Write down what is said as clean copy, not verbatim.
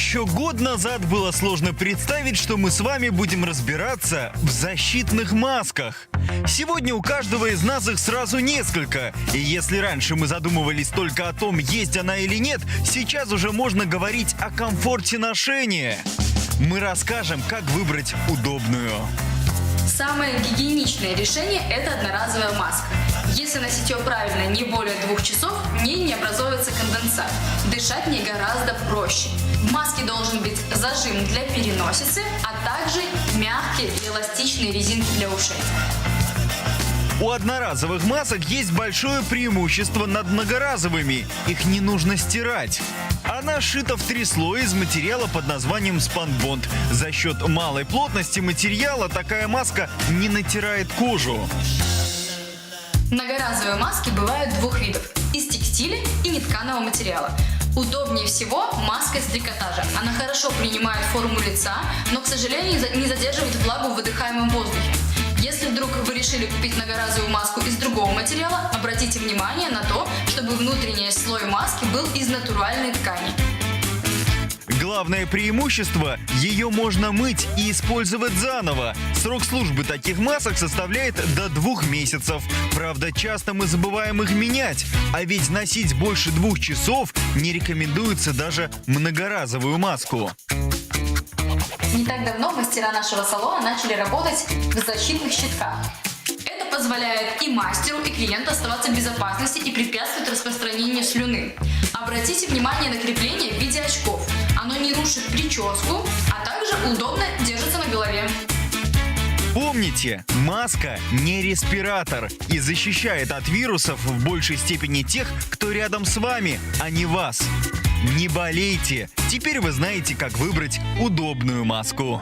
Еще год назад было сложно представить, что мы с вами будем разбираться в защитных масках. Сегодня у каждого из нас их сразу несколько. И если раньше мы задумывались только о том, есть она или нет, сейчас уже можно говорить о комфорте ношения. Мы расскажем, как выбрать удобную. Самое гигиеничное решение – это одноразовая маска. Если носить ее правильно не более 2 часов, в ней не образовывается конденсат. Дышать в ней гораздо проще. В маске должен быть зажим для переносицы, а также мягкие и эластичные резинки для ушей. У одноразовых масок есть большое преимущество над многоразовыми. Их не нужно стирать. Она сшита в 3 слоя из материала под названием спанбонд. За счет малой плотности материала такая маска не натирает кожу. Многоразовые маски бывают 2 видов – из текстиля и нетканого материала. Удобнее всего маска из трикотажа. Она хорошо принимает форму лица, но, к сожалению, не задерживает влагу в выдыхаемом воздухе. Если вдруг вы решили купить многоразовую маску из другого материала, обратите внимание на то, чтобы внутренний слой маски был из натуральной ткани. Главное преимущество – ее можно мыть и использовать заново. Срок службы таких масок составляет до 2 месяцев. Правда, часто мы забываем их менять. А ведь носить больше 2 часов не рекомендуется даже многоразовую маску. Не так давно мастера нашего салона начали работать в защитных щитках. Это позволяет и мастеру, и клиенту оставаться в безопасности и препятствует распространению слюны. Обратите внимание на крепление в виде очков. Оно не рушит прическу, а также удобно держится на голове. Помните, маска не респиратор и защищает от вирусов в большей степени тех, кто рядом с вами, а не вас. Не болейте! Теперь вы знаете, как выбрать удобную маску.